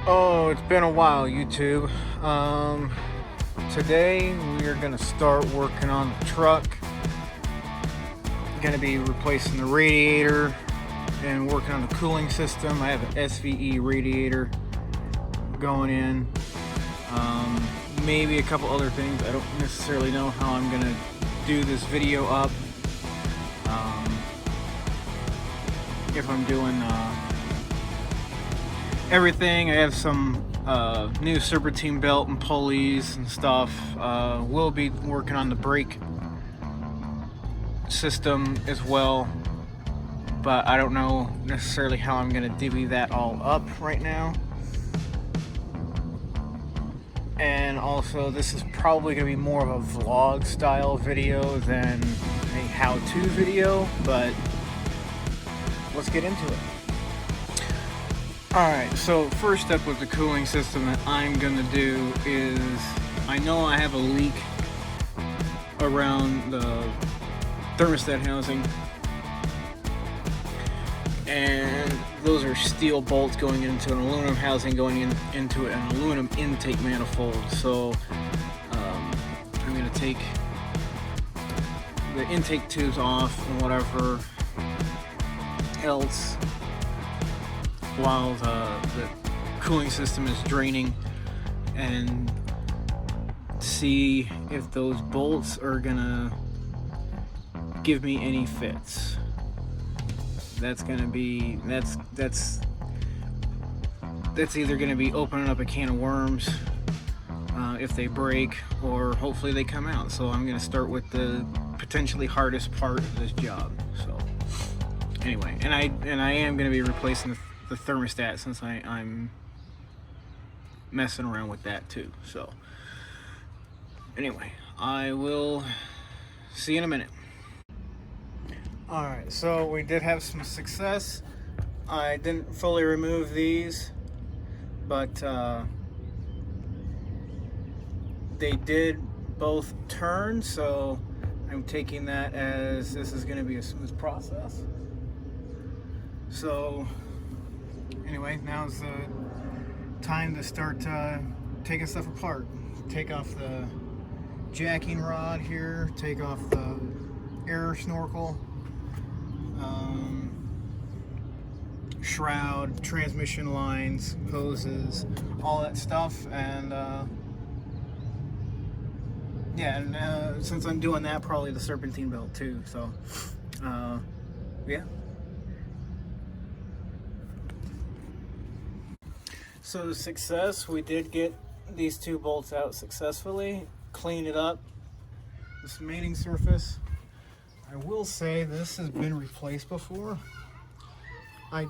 Oh, it's been a while, YouTube. Today we are gonna start working on the truck. Gonna be replacing the radiator and working on the cooling system. I have an SVE radiator going in. Maybe a couple other things. I don't necessarily know how I'm gonna do this video up. If I'm doing everything. I have some new serpentine belt and pulleys and stuff. We'll be working on the brake system as well, but I don't know necessarily how I'm gonna divvy that all up right now. And also, this is probably gonna be more of a vlog style video than a how-to video, but let's get into it. Alright, so first step with the cooling system that I'm gonna do is, I know I have a leak around the thermostat housing, and those are steel bolts going into an aluminum housing going into an aluminum intake manifold. So I'm gonna take the intake tubes off and whatever else while the cooling system is draining, and see if those bolts are gonna give me any fits. That's gonna be that's either gonna be opening up a can of worms if they break, or hopefully they come out. So I'm gonna start with the potentially hardest part of this job. So anyway, and I am gonna be replacing the thermostat, since I'm messing around with that too. So anyway, I will see you in a minute. Alright, so we did have some success. I didn't fully remove these, but they did both turn, so I'm taking that as this is going to be a smooth process. So anyway, now's the time to start taking stuff apart. Take off the jacking rod here, take off the air snorkel, shroud, transmission lines, hoses, all that stuff. And yeah, and since I'm doing that, probably the serpentine belt too. So yeah. So the success, we did get these two bolts out successfully, clean it up, this mating surface. I will say this has been replaced before. I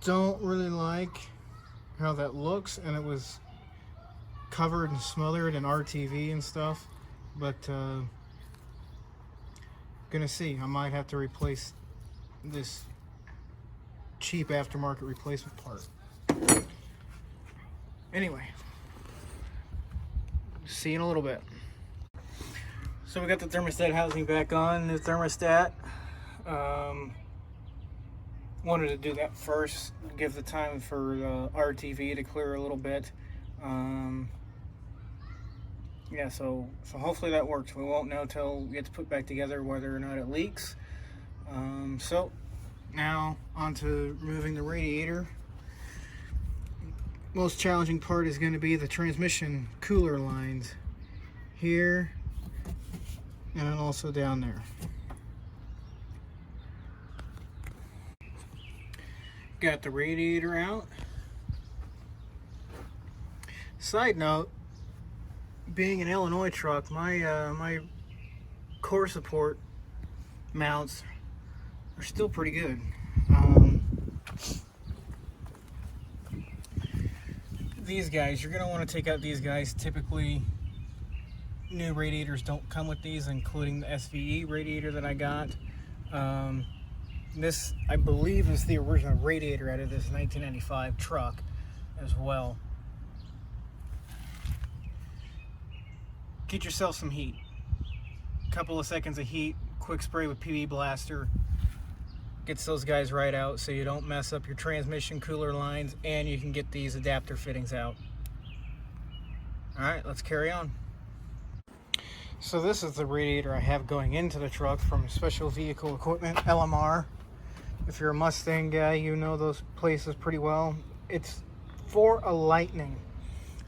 don't really like how that looks, and it was covered and smothered in RTV and stuff, but gonna see. I might have to replace this cheap aftermarket replacement part. Anyway, see you in a little bit. So we got the thermostat housing back on, new thermostat. Wanted to do that first, give the time for the RTV to clear a little bit. Yeah, so hopefully that works. We won't know till we get to put back together whether or not it leaks. So now on to removing the radiator. Most challenging part is going to be the transmission cooler lines here and then also down there. Got the radiator out. Side note, being an Illinois truck, my core support mounts are still pretty good. These guys, you're going to want to take out these guys. Typically, new radiators don't come with these, including the SVE radiator that I got. This, I believe, is the original radiator out of this 1995 truck as well. Get yourself some heat. A couple of seconds of heat, quick spray with PB Blaster. Gets those guys right out so you don't mess up your transmission cooler lines, and you can get these adapter fittings out. Alright, let's carry on. So this is the radiator I have going into the truck from Special Vehicle Equipment, LMR. If you're a Mustang guy, you know those places pretty well. It's for a Lightning.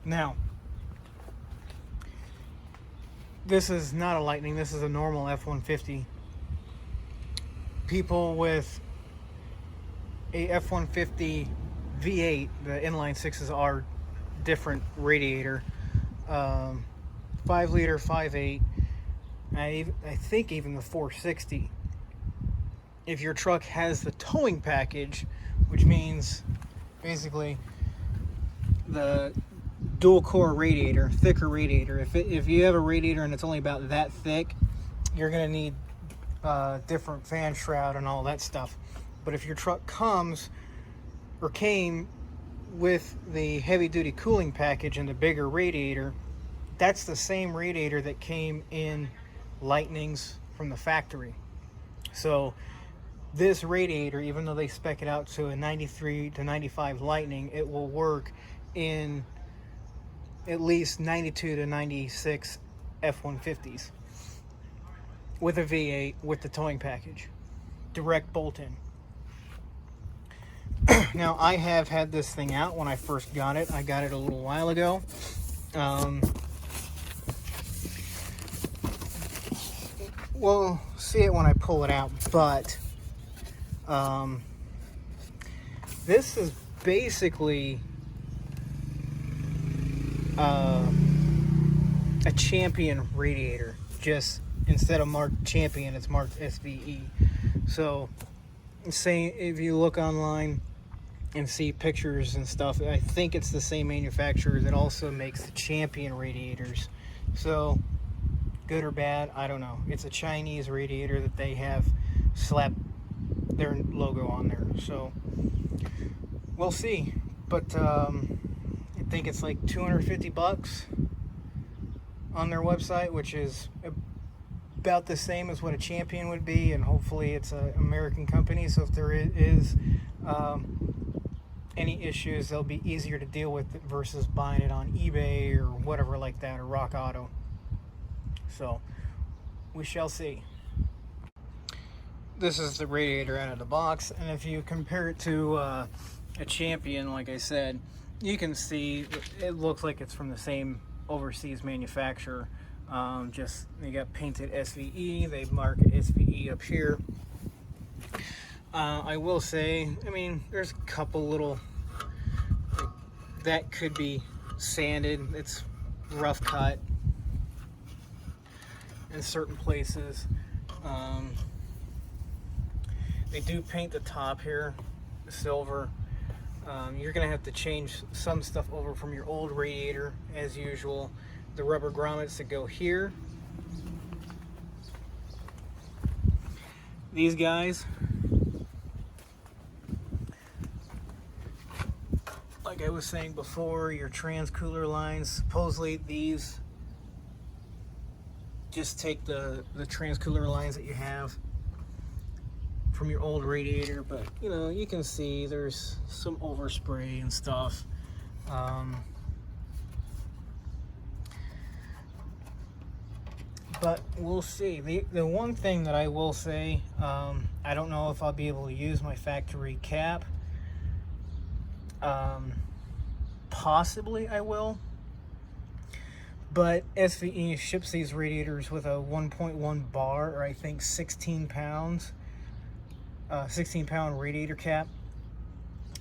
Now, this is not a Lightning, this is a normal F150. People with a F150 V8, the inline sixes are different radiator. 5 liter, 5.8. I think even the 460. If your truck has the towing package, which means basically the dual core radiator, thicker radiator. If you have a radiator and it's only about that thick, you're gonna need different fan shroud and all that stuff. But if your truck comes or came with the heavy duty cooling package and the bigger radiator, that's the same radiator that came in Lightnings from the factory. So this radiator, even though they spec it out to a 93 to 95 Lightning, it will work in at least 92 to 96 F150s with a V8 with the towing package, direct bolt-in. Now, I have had this thing out when I first got it. I got it a little while ago. We'll see it when I pull it out, but this is basically a Champion radiator. Just instead of marked Champion, it's marked SVE. So, say if you look online and see pictures and stuff, I think it's the same manufacturer that also makes the Champion radiators. So, good or bad, I don't know. It's a Chinese radiator that they have slapped their logo on there. So, we'll see. But I think it's like 250 bucks on their website, which is about the same as what a Champion would be, and hopefully it's an American company, so if there is any issues, they'll be easier to deal with versus buying it on eBay or whatever like that, or Rock Auto. So we shall see. This is the radiator out of the box, and if you compare it to a Champion, like I said, you can see it looks like it's from the same overseas manufacturer. Just they got painted SVE, they mark SVE up here. I will say, I mean, there's a couple little that could be sanded. It's rough cut in certain places. They do paint the top here silver. You're gonna have to change some stuff over from your old radiator as usual. The rubber grommets that go here, these guys, like I was saying before, your trans cooler lines, supposedly these just take the trans cooler lines that you have from your old radiator, but you know, you can see there's some overspray and stuff. But we'll see. The one thing that I will say, I don't know if I'll be able to use my factory cap. Possibly I will. But SVE ships these radiators with a 1.1 bar, or I think 16 pounds. 16-pound radiator cap.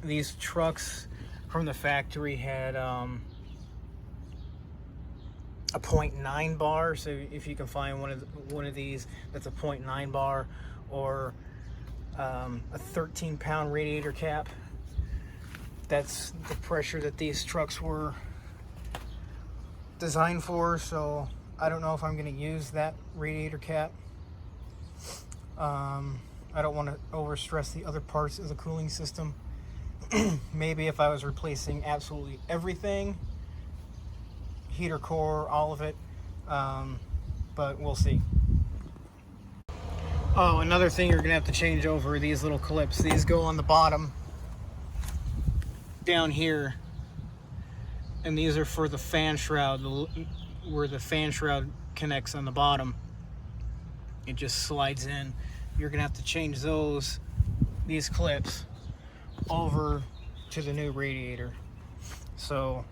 These trucks from the factory had a 0.9 bar, so if you can find one of these that's a 0.9 bar, or a 13-pound radiator cap, that's the pressure that these trucks were designed for. So I don't know if I'm going to use that radiator cap. I don't want to overstress the other parts of the cooling system. Maybe if I was replacing absolutely everything, heater core, all of it, but we'll see. Oh, another thing you're gonna have to change over these little clips. These go on the bottom down here, and these are for the fan shroud, where the fan shroud connects on the bottom. It just slides in. You're gonna have to change these clips over to the new radiator. So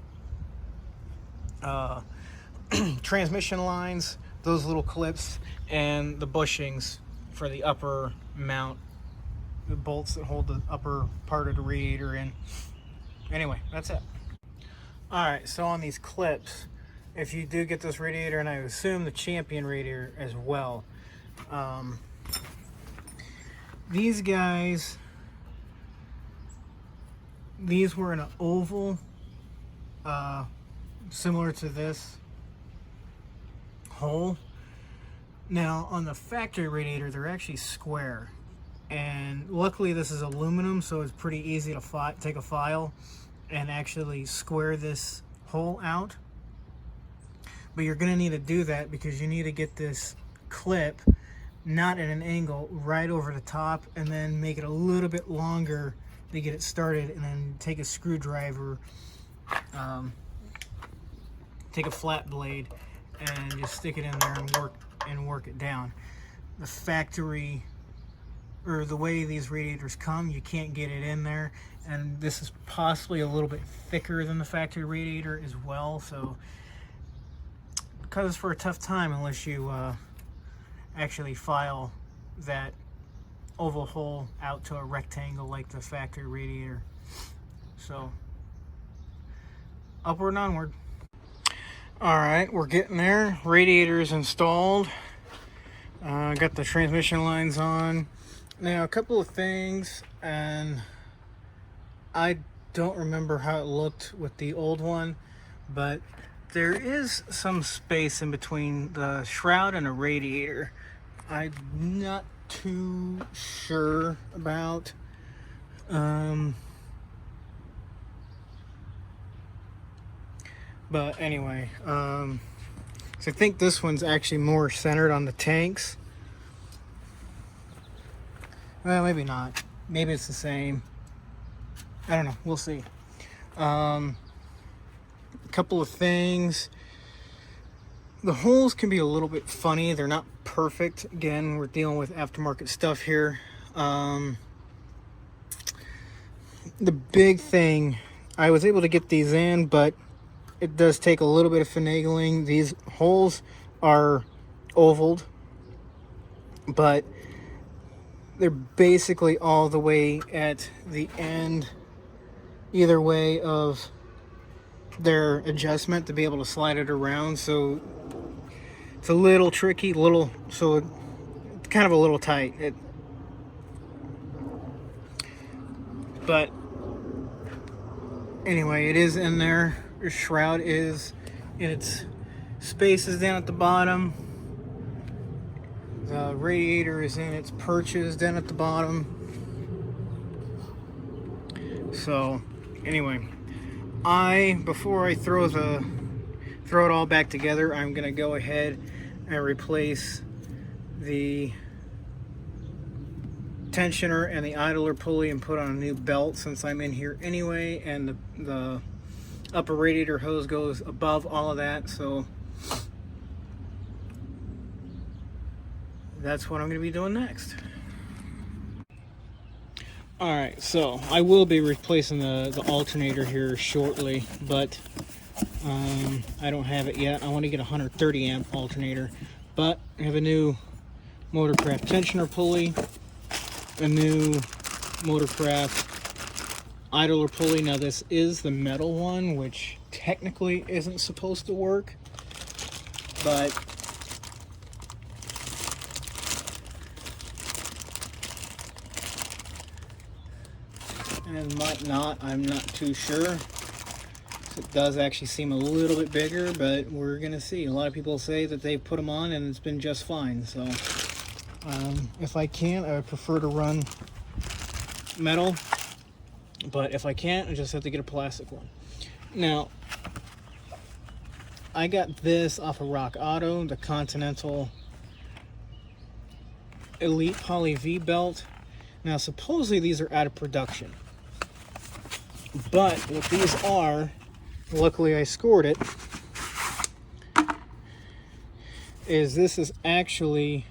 transmission lines, those little clips, and the bushings for the upper mount, the bolts that hold the upper part of the radiator in. Anyway, that's it. Alright, so on these clips, if you do get this radiator, and I assume the Champion radiator as well, these guys, these were in an oval, similar to this hole. Now on the factory radiator, they're actually square, and luckily this is aluminum, so it's pretty easy to take a file and actually square this hole out. But you're going to need to do that because you need to get this clip not at an angle, right over the top, and then make it a little bit longer to get it started, and then take a screwdriver, take a flat blade, and just stick it in there and work it down. The factory, or the way these radiators come, you can't get it in there, and this is possibly a little bit thicker than the factory radiator as well, so causes for a tough time unless you actually file that oval hole out to a rectangle like the factory radiator. So upward and onward. Alright, we're getting there. Radiator is installed. Got the transmission lines on. Now, a couple of things, and I don't remember how it looked with the old one, but there is some space in between the shroud and a radiator. I'm not too sure about. But anyway, so I think this one's actually more centered on the tanks. Well, maybe not. Maybe it's the same. I don't know. We'll see. A couple of things. The holes can be a little bit funny. They're not perfect. Again, we're dealing with aftermarket stuff here. The big thing, I was able to get these in, but it does take a little bit of finagling. These holes are ovaled, but they're basically all the way at the end, either way of their adjustment to be able to slide it around. So it's a little tricky, so it's kind of a little tight. But anyway, it is in there. Your shroud is in its spaces down at the bottom. The radiator is in its perches down at the bottom. So anyway, before I throw it all back together, I'm gonna go ahead and replace the tensioner and the idler pulley and put on a new belt, since I'm in here anyway, and the upper radiator hose goes above all of that. So that's what I'm going to be doing next. Alright, so I will be replacing the alternator here shortly, but I don't have it yet. I want to get a 130 amp alternator, but I have a new Motorcraft tensioner pulley, a new Motorcraft idler pulley. Now this is the metal one, which technically isn't supposed to work, but and might not, I'm not too sure. It does actually seem a little bit bigger, but we're gonna see. A lot of people say that they put them on and it's been just fine. So if I can, I would prefer to run metal, but if I can't, I just have to get a plastic one. Now, I got this off of Rock Auto, the Continental Elite Poly V belt. Now supposedly these are out of production, but what these are, luckily I scored it, is this is actually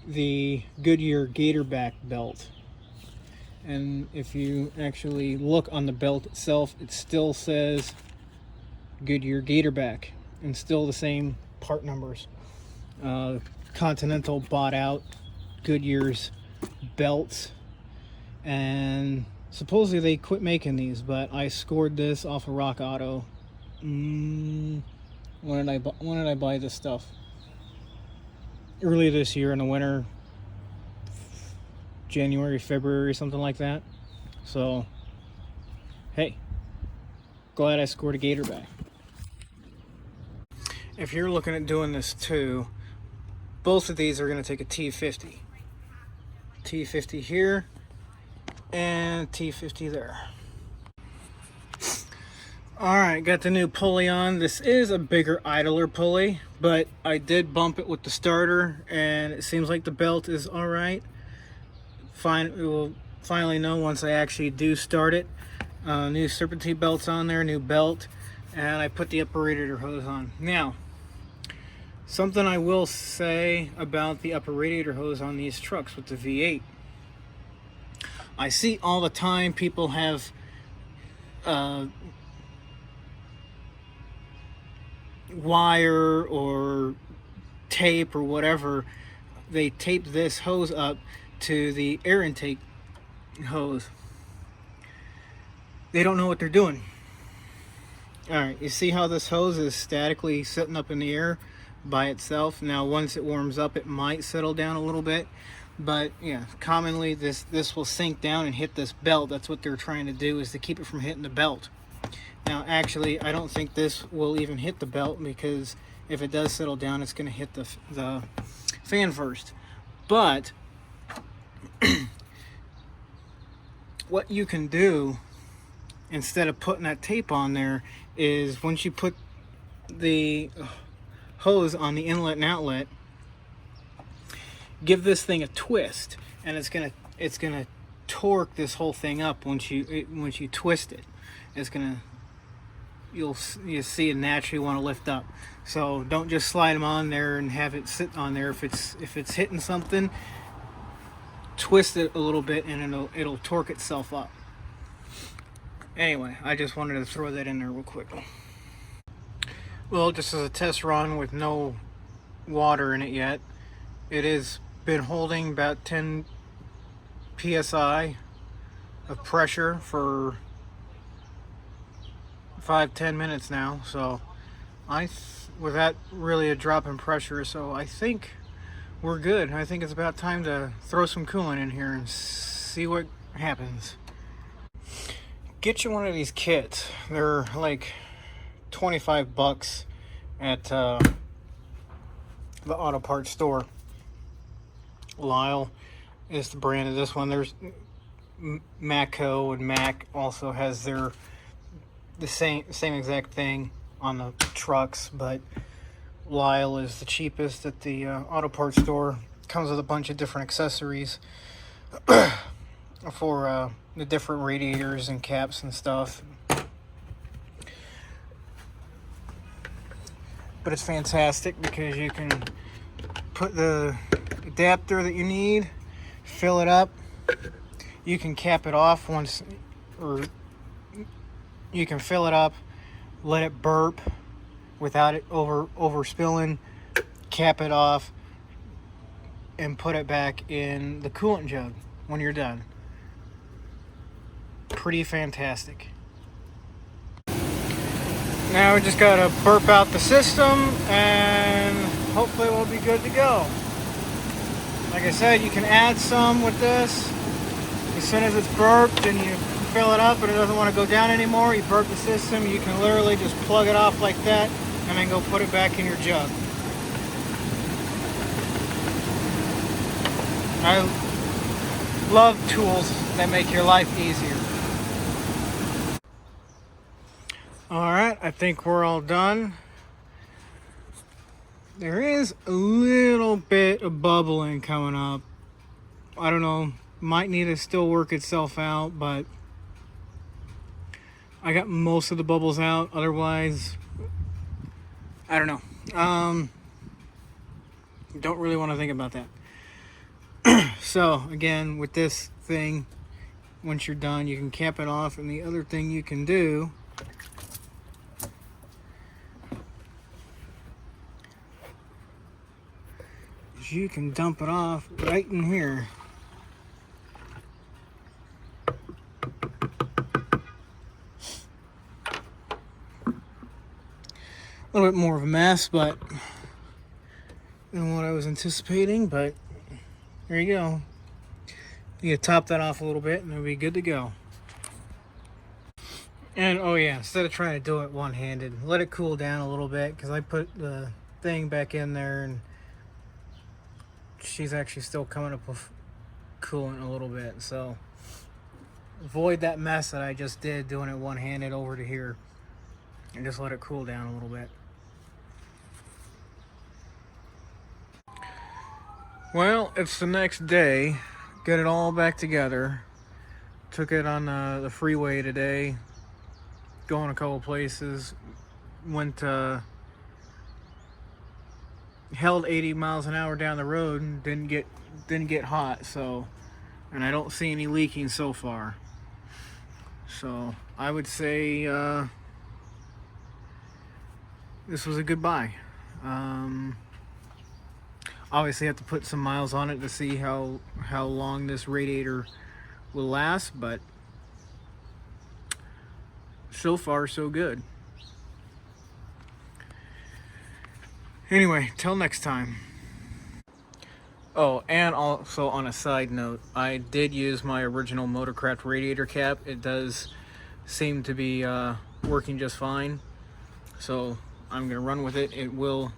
the Goodyear Gatorback belt. And if you actually look on the belt itself, it still says Goodyear Gatorback and still the same part numbers. Continental bought out Goodyear's belts, and supposedly they quit making these, but I scored this off of Rock Auto. When did I buy this stuff? Early this year in the winter, January, February, something like that. So, hey, glad I scored a Gatorback. If you're looking at doing this too, both of these are going to take a T50. T50 here and T50 there. Alright, got the new pulley on. This is a bigger idler pulley, but I did bump it with the starter and it seems like the belt is alright. Fine, we'll finally know once I actually do start it. New serpentine belts on there, new belt, and I put the upper radiator hose on. Now, something I will say about the upper radiator hose on these trucks with the V8. I see all the time people have wire or tape or whatever. They tape this hose up to the air intake hose. They don't know what they're doing. Alright, you see how this hose is statically sitting up in the air by itself? Now once it warms up it might settle down a little bit, but yeah, commonly this will sink down and hit this belt. That's what they're trying to do, is to keep it from hitting the belt. Now actually I don't think this will even hit the belt, because if it does settle down it's going to hit the fan first. But what you can do instead of putting that tape on there is, once you put the hose on the inlet and outlet, give this thing a twist, and it's gonna torque this whole thing up. Once you twist it, it's gonna, you'll see it naturally want to lift up. So don't just slide them on there and have it sit on there. If it's hitting something, twist it a little bit and it'll torque itself up. Anyway, I just wanted to throw that in there real quick. Well, just as a test run with no water in it yet, it has been holding about 10 psi of pressure for 5-10 minutes now. So without really a drop in pressure, so I think we're good. I think it's about time to throw some coolant in here and see what happens. Get you one of these kits. They're like 25 bucks at the auto parts store. Lyle is the brand of this one. There's Macco, and Mac also has the same exact thing on the trucks, but Lyle is the cheapest at the auto parts store. Comes with a bunch of different accessories for the different radiators and caps and stuff. But it's fantastic because you can put the adapter that you need, fill it up, you can cap it off once, or you can fill it up, let it burp without it over spilling, cap it off, and put it back in the coolant jug when you're done. Pretty fantastic. Now we just gotta burp out the system and hopefully we'll be good to go. Like I said, you can add some with this. As soon as it's burped and you fill it up and it doesn't want to go down anymore, you burp the system, you can literally just plug it off like that and then go put it back in your jug. I love tools that make your life easier. Alright, I think we're all done. There is a little bit of bubbling coming up. I don't know, might need to still work itself out, but I got most of the bubbles out. Otherwise, I don't know. Don't really want to think about that. So again, with this thing, once you're done, you can cap it off, and the other thing you can do is you can dump it off right in here. A little bit more of a mess, but than what I was anticipating, but there you go. You can top that off a little bit and it'll be good to go. And oh yeah, instead of trying to do it one-handed, let it cool down a little bit, because I put the thing back in there and she's actually still coming up with coolant a little bit. So avoid that mess that I just did doing it one-handed over to here, and just let it cool down a little bit. Well, it's the next day. Got it all back together. Took it on the freeway today, going a couple places. Went held 80 miles an hour down the road and didn't get hot. So, and I don't see any leaking so far. So I would say this was a good buy. Obviously have to put some miles on it to see how long this radiator will last, but so far so good. Anyway, till next time. Oh, and also on a side note, I did use my original Motorcraft radiator cap. It does seem to be working just fine, so I'm gonna run with it. It will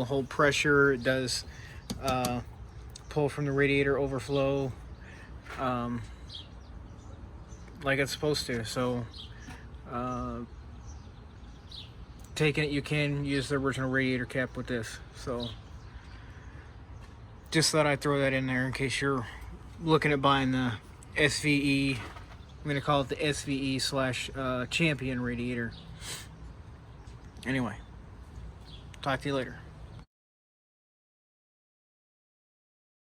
hold pressure. It does pull from the radiator overflow like it's supposed to. So taking it, you can use the original radiator cap with this. So just thought I'd throw that in there in case you're looking at buying the SVE. I'm gonna call it the SVE / Champion radiator. Anyway, talk to you later.